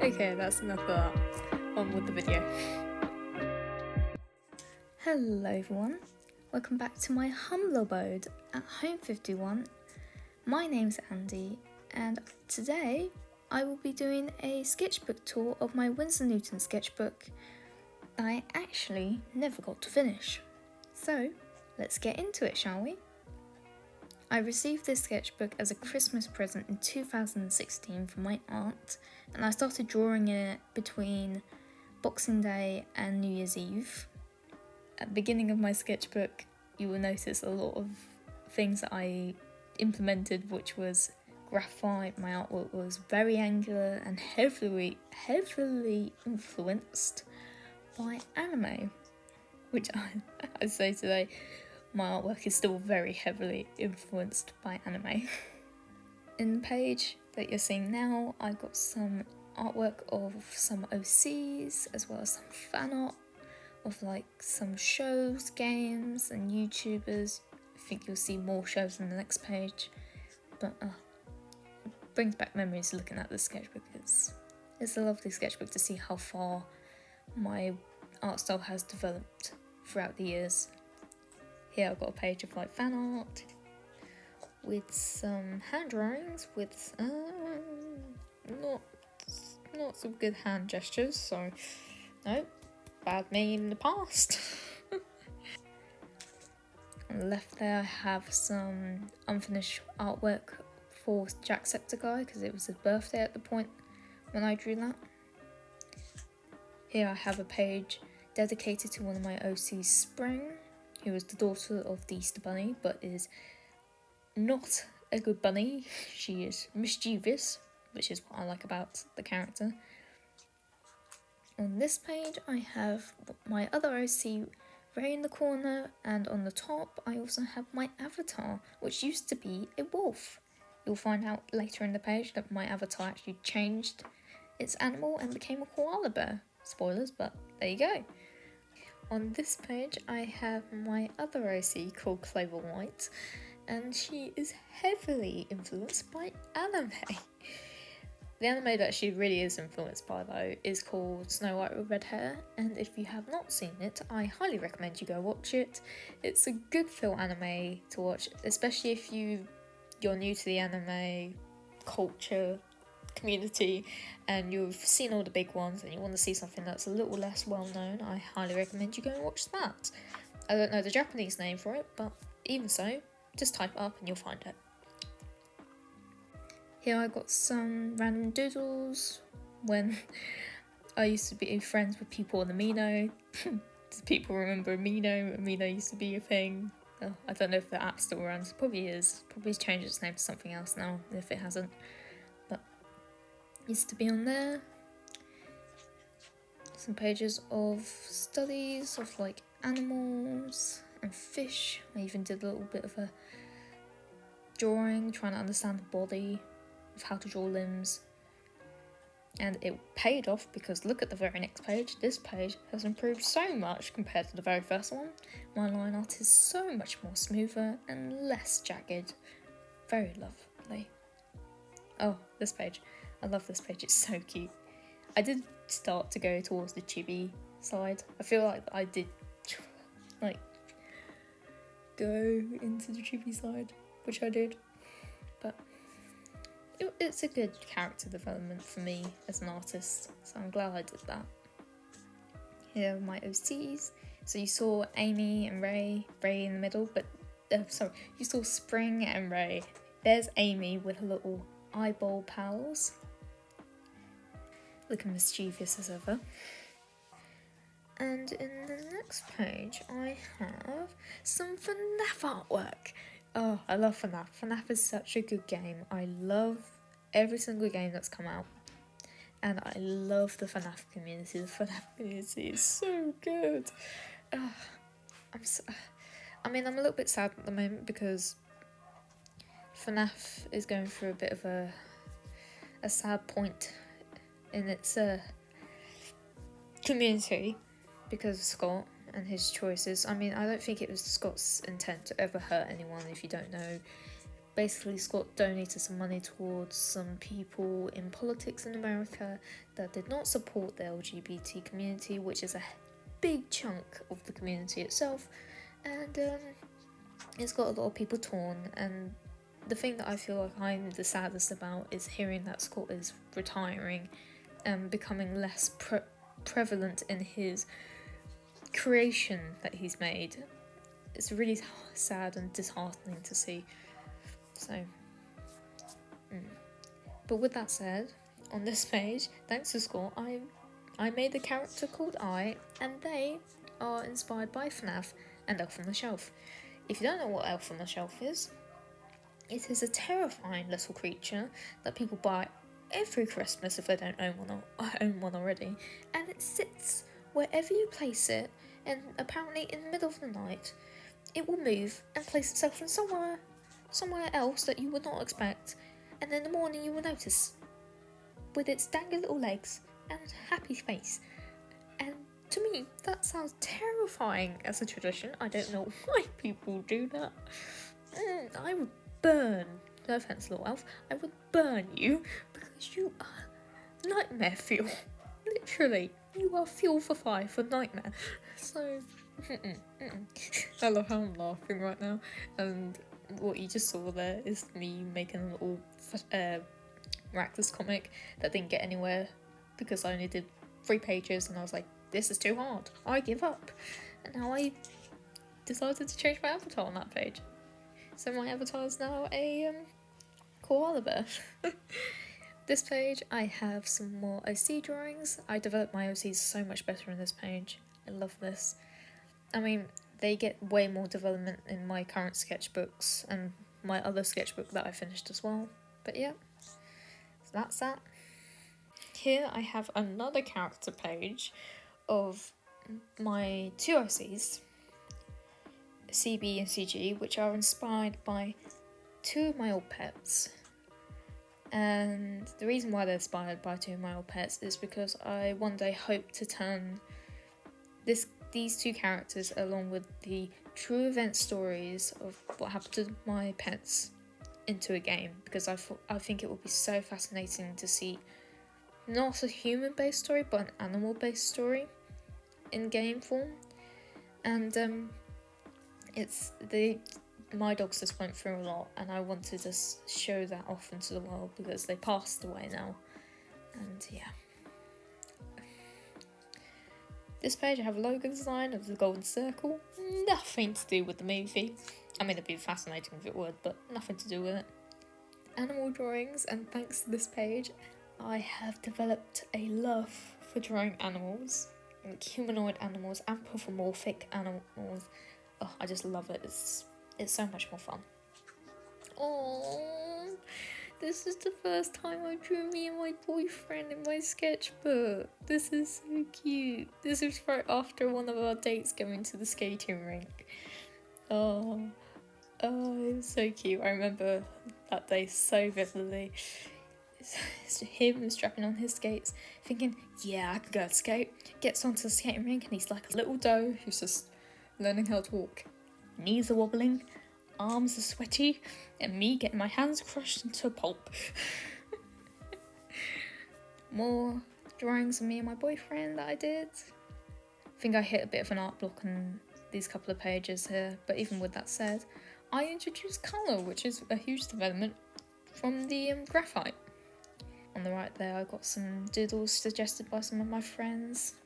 Okay, that's enough of that. On with the video. Hello everyone, welcome back to my humble abode at Home 51. My name's Andy, and today I will be doing a sketchbook tour of my Winsor Newton sketchbook that I actually never got to finish. So let's get into it, shall we? I received this sketchbook as a Christmas present in 2016 from my aunt, and I started drawing it between Boxing Day and New Year's Eve. At the beginning of my sketchbook, you will notice a lot of things that I implemented, which was graphite. My artwork was very angular and heavily influenced by anime, which I say today, my artwork is still very heavily influenced by anime. In the page that you're seeing now, I got some artwork of some OCs as well as some fan art of like some shows, games and YouTubers. I think you'll see more shows in the next page, but it brings back memories looking at this sketchbook. It's a lovely sketchbook to see how far my art style has developed throughout the years. Here I've got a page of like fan art with some hand drawings with not some good hand gestures, so no, bad me in the past. On the left there I have some unfinished artwork for Jacksepticeye because it was his birthday at the point when I drew that. Here I have a page dedicated to one of my OCs, Spring, who is the daughter of the Easter Bunny, but is not a good bunny. She is mischievous, which is what I like about the character. On this page I have my other OC, Ray, in the corner, and on the top I also have my avatar, which used to be a wolf. You'll find out later in the page that my avatar actually changed its animal and became a koala bear. Spoilers, but there you go. On this page I have my other OC called Clover White, and she is heavily influenced by anime. The anime that she really is influenced by though is called Snow White with Red Hair, and if you have not seen it, I highly recommend you go watch it. It's a good feel anime to watch, especially if you're new to the anime culture community and you've seen all the big ones and you want to see something that's a little less well known. I highly recommend you go and watch that. I don't know the Japanese name for it, but even so, just type it up and you'll find it. Here I got some random doodles when I used to be friends with people on Amino. Does people remember Amino? Amino used to be a thing. Oh, I don't know if the app still runs. Probably is. Probably changed its name to something else now if it hasn't. Used to be on there. Some pages of studies of like animals and fish. I even did a little bit of a drawing trying to understand the body, of how to draw limbs, and it paid off because look at the very next page. This page has improved so much compared to the very first one. My line art is so much more smoother and less jagged. Very lovely. Oh, this page. I love this page, it's so cute. I did start to go towards the chibi side. I feel like I did go into the chibi side, which I did. But it's a good character development for me as an artist, so I'm glad I did that. Here are my OCs. So you saw Amy and Ray in the middle, but you saw Spring and Ray. There's Amy with her little eyeball pals, looking mischievous as ever. And in the next page I have some FNAF artwork. Oh, I love FNAF. FNAF is such a good game. I love every single game that's come out, and I love the FNAF community. The FNAF community is so good. I'm a little bit sad at the moment because FNAF is going through a bit of a sad point in its community because of Scott and his choices. I mean, I don't think it was Scott's intent to ever hurt anyone. If you don't know, basically Scott donated some money towards some people in politics in America that did not support the LGBT community, which is a big chunk of the community itself, and it's got a lot of people torn. And the thing that I feel like I'm the saddest about is hearing that Scott is retiring and becoming less prevalent in his creation that he's made. It's really sad and disheartening to see. So, But with that said, on this page, thanks to Scott, I made the character called I, and they are inspired by FNAF and Elf on the Shelf. If you don't know what Elf on the Shelf is, it is a terrifying little creature that people buy every Christmas if they don't own one already, and it sits wherever you place it, and apparently in the middle of the night, it will move and place itself in somewhere else that you would not expect, and in the morning you will notice, with its dangly little legs and happy face. And to me, that sounds terrifying as a tradition. I don't know why people do that. I would burn, no offence, little elf, I would burn you because you are nightmare fuel. Literally, you are fuel for fire for nightmare. So, I love how I'm laughing right now, and what you just saw there is me making a little Rackless comic that didn't get anywhere because I only did 3 pages, and I was like, this is too hard, I give up. And now I decided to change my avatar on that page. So my avatar is now a koala bear. This page, I have some more OC drawings. I developed my OCs so much better in this page. I love this. I mean, they get way more development in my current sketchbooks and my other sketchbook that I finished as well. But yeah, so that's that. Here I have another character page of my 2 OCs, CB and CG, which are inspired by 2 of my old pets. And the reason why they're inspired by 2 of my old pets is because I one day hope to turn these 2 characters, along with the true event stories of what happened to my pets, into a game, because I think it would be so fascinating to see not a human-based story but an animal-based story in game form. And my dogs just went through a lot, and I want to just show that off into the world because they passed away now. And yeah. This page I have a logo design of the golden circle. Nothing to do with the movie. I mean, it'd be fascinating if it would, but nothing to do with it. Animal drawings, and thanks to this page, I have developed a love for drawing animals, like humanoid animals, anthropomorphic animals. Oh, I just love it. It's so much more fun. Oh, this is the first time I drew me and my boyfriend in my sketchbook. This is so cute. This was right after one of our dates going to the skating rink. Oh, it was so cute. I remember that day so vividly. It's him strapping on his skates, thinking, yeah, I could go skate. Gets onto the skating rink and he's like a little doe who's just learning how to walk. Knees are wobbling, arms are sweaty, and me getting my hands crushed into a pulp. More drawings of me and my boyfriend that I did. I think I hit a bit of an art block on these couple of pages here, but even with that said, I introduced colour, which is a huge development from the graphite. On the right there, I got some doodles suggested by some of my friends.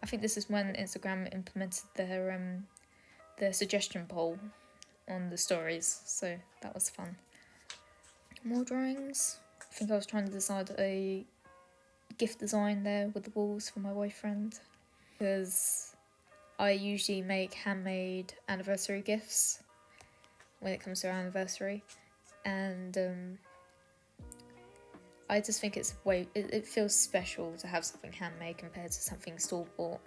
I think this is when Instagram implemented their suggestion poll on the stories, so that was fun. More drawings. I think I was trying to decide a gift design there with the walls for my boyfriend, because I usually make handmade anniversary gifts when it comes to our anniversary, and I just think it feels special to have something handmade compared to something store-bought.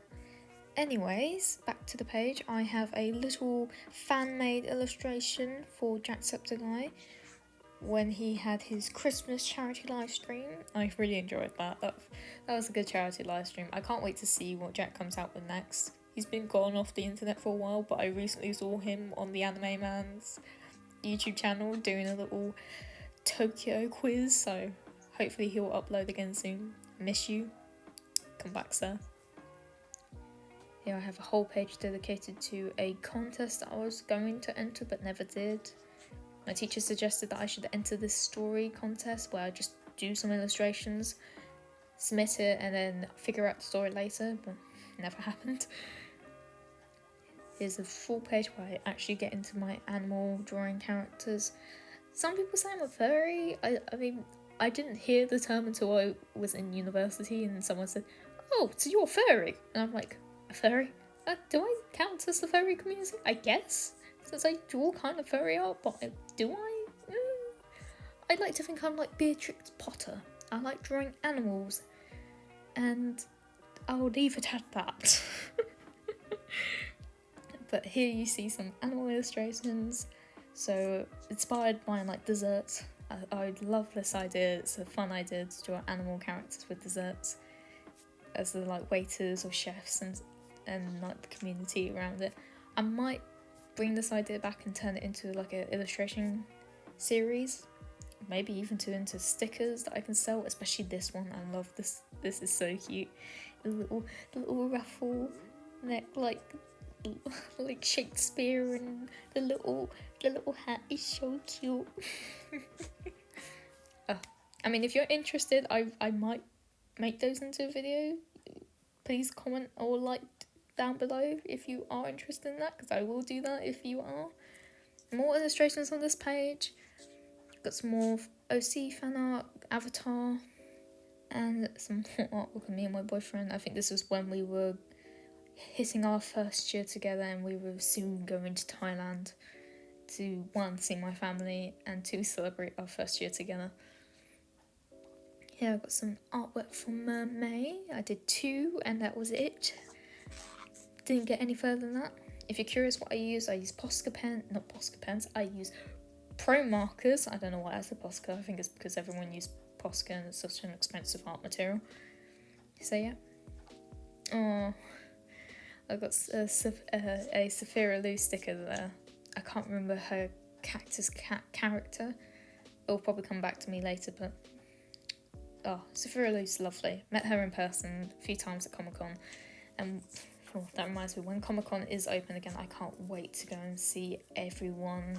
Anyways, back to the page, I have a little fan-made illustration for Jacksepticeye when he had his Christmas charity live stream. I really enjoyed that. That was a good charity live stream. I can't wait to see what Jack comes out with next. He's been gone off the internet for a while, but I recently saw him on the Anime Man's YouTube channel doing a little Tokyo quiz, so hopefully he'll upload again soon. Miss you. Come back, sir. Here I have a whole page dedicated to a contest that I was going to enter but never did. My teacher suggested that I should enter this story contest where I just do some illustrations, submit it, and then figure out the story later, but never happened. Here's a full page where I actually get into my animal drawing characters. Some people say I'm a furry. I mean, I didn't hear the term until I was in university and someone said, "Oh, so you're a furry?" And I'm like, a furry? Do I count as the furry community? I guess. Since I draw kind of furry art, but do I? I'd like to think I'm like Beatrix Potter. I like drawing animals. And I'll leave it at that. But here you see some animal illustrations. So inspired by like desserts. I love this idea. It's a fun idea to draw animal characters with desserts as the like waiters or chefs and like the community around it. I might bring this idea back and turn it into like an illustration series, maybe even into stickers that I can sell, especially this one. I love this. This is so cute. The little ruffle neck like Shakespeare, and the little hat is so cute. I mean, if you're interested, I might make those into a video. Please comment or like down below if you are interested in that, because I will do that if you are. More illustrations on this page. Got some more OC fan art, Avatar, and some more artwork of me and my boyfriend. I think this was when we were hitting our first year together and we were soon going to Thailand to, 1, see my family, and 2, celebrate our first year together. Here I've got some artwork from May. I did 2 and that was it. Didn't get any further than that. If you're curious what I use Posca pens, I use Pro markers. I don't know why I said Posca. I think it's because everyone uses Posca and it's such an expensive art material. So yeah. Oh, I've got a Saphira Lou sticker there. I can't remember her cactus cat character. It'll probably come back to me later, but oh, Saphira Lou's lovely. Met her in person a few times at Comic-Con, and that reminds me, when Comic-Con is open again, I can't wait to go and see everyone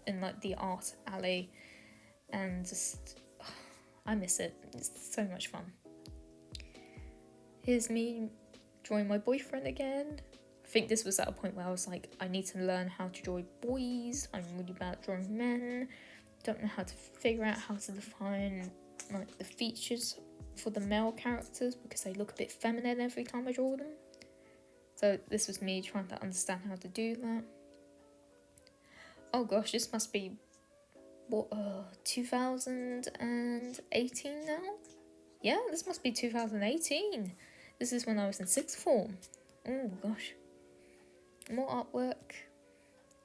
in like the art alley, and just I miss it. It's so much fun. Here's me drawing my boyfriend again. I think this was at a point where I was like, I need to learn how to draw boys. I'm really bad at drawing men. Don't know how to figure out how to define like the features for the male characters because they look a bit feminine every time I draw them. So this was me trying to understand how to do that. Oh gosh, this must be what 2018 now? Yeah, this must be 2018. This is when I was in 6th form. Oh gosh. More artwork.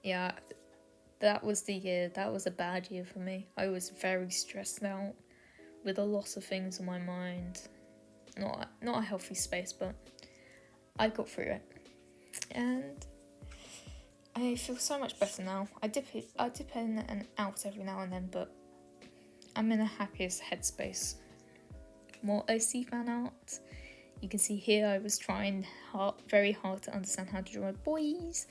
Yeah, that was the year. That was a bad year for me. I was very stressed out with a lot of things on my mind. Not a healthy space, but I got through it. And I feel so much better now. I dip in and out every now and then, but I'm in a happiest headspace. More OC fan art. You can see here I was trying very hard to understand how to draw boys.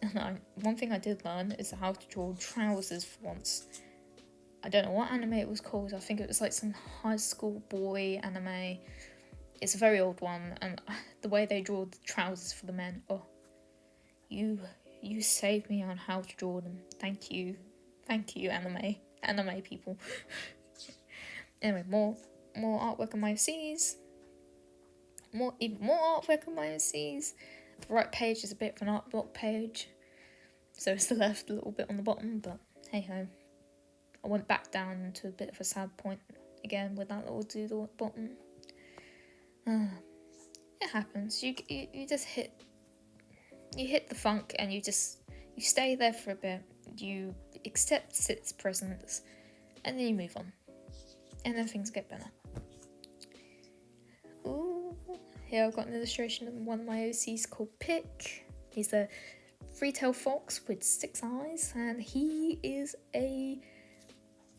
And one thing I did learn is how to draw trousers for once. I don't know what anime it was called. I think it was like some high school boy anime. It's a very old one, and the way they draw the trousers for the men. Oh, you saved me on how to draw them. Thank you, anime people. Anyway, more artwork on my OCs. Even more artwork on my OCs. The right page is a bit of an art block page, so it's the left a little bit on the bottom, but hey ho. I went back down to a bit of a sad point again with that little doodle at the bottom. It happens. You just hit the funk and you stay there for a bit. You accept its presence and then you move on. And then things get better. Ooh, here I've got an illustration of one of my OCs called Pick. He's a three-tailed fox with 6 eyes, and he is a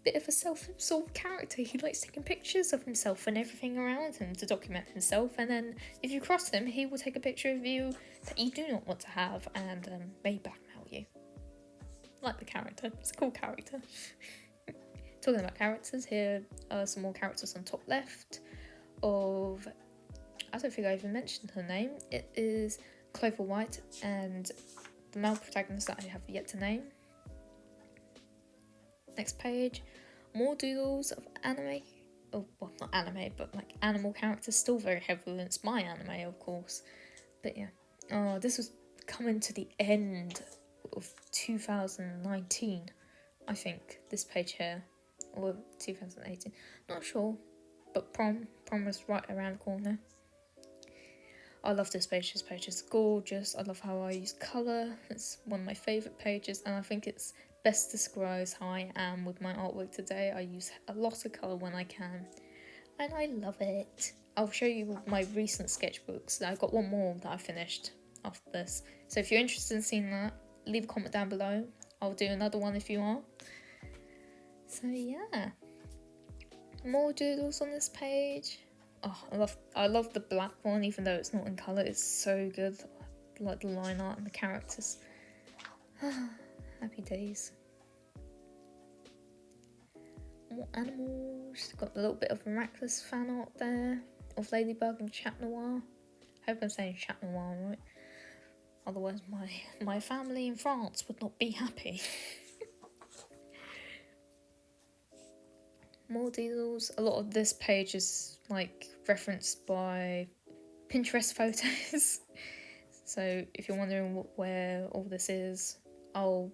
bit of a self-absorbed character. He likes taking pictures of himself and everything around him to document himself, and then if you cross him, he will take a picture of you that you do not want to have and may blackmail you. Like the character. It's a cool character. Talking about characters, here are some more characters on top left of, I don't think I even mentioned her name. It is Clover White and the male protagonist that I have yet to name. Next page, more doodles of anime. Oh, well, not anime, but like animal characters. Still very heavily influenced by anime, of course. But yeah. Oh, this was coming to the end of 2019, I think. This page here. Or 2018. Not sure. But prom was right around the corner. I love this page. This page is gorgeous. I love how I use colour. It's one of my favourite pages, and I think it's best describes how I am with my artwork today. I use a lot of colour when I can, and I love it. I'll show you my recent sketchbooks. I've got one more that I finished after this. So if you're interested in seeing that, leave a comment down below. I'll do another one if you are. So yeah. More doodles on this page. Oh, I love the black one, even though it's not in colour. It's so good. I like the line art and the characters. Happy days. More animals. Got a little bit of miraculous fan art there of Ladybug and Chat Noir. I hope I'm saying Chat Noir right. Otherwise my family in France would not be happy. More doodles. A lot of this page is like referenced by Pinterest photos. So if you're wondering where all this is, I'll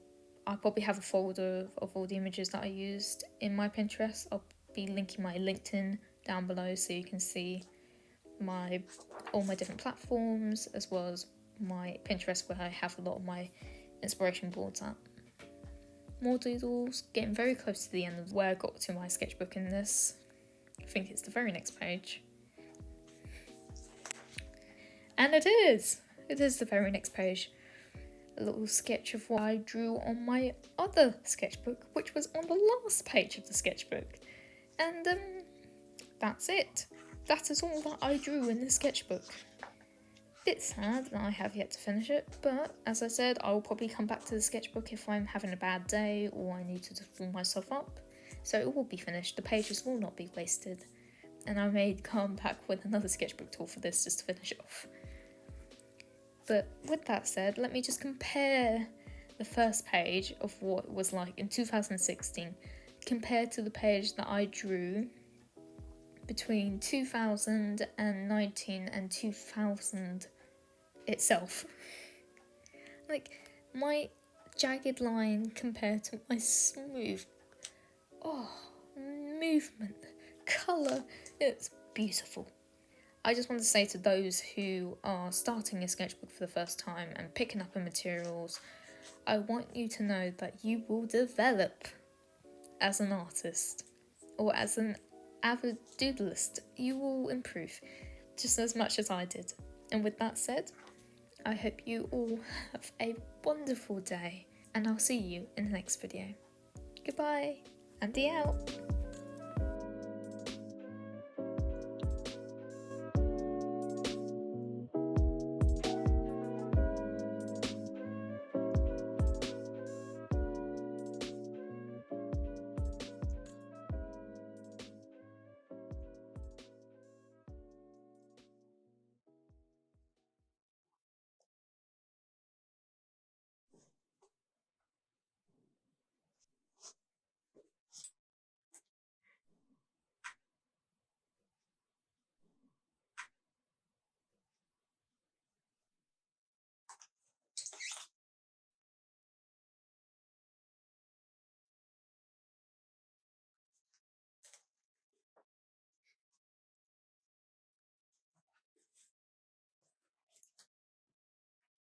probably have a folder of all the images that I used in my Pinterest. I'll be linking my LinkedIn down below so you can see all my different platforms, as well as my Pinterest where I have a lot of my inspiration boards at. More doodles, getting very close to the end of where I got to my sketchbook in this. I think it's the very next page. And it is the very next page. A little sketch of what I drew on my other sketchbook, which was on the last page of the sketchbook. And that's it. That is all that I drew in this sketchbook. Bit sad that I have yet to finish it, but as I said, I will probably come back to the sketchbook if I'm having a bad day or I need to pull myself up. So it will be finished, the pages will not be wasted, and I may come back with another sketchbook tool for this just to finish it off. But with that said, let me just compare the first page of what it was like in 2016 compared to the page that I drew between 2019 and 2000 itself. Like, my jagged line compared to my smooth, movement, colour, it's beautiful. I just want to say to those who are starting a sketchbook for the first time and picking up the materials, I want you to know that you will develop as an artist or as an avid doodlist. You will improve just as much as I did. And with that said, I hope you all have a wonderful day, and I'll see you in the next video. Goodbye, Andy out.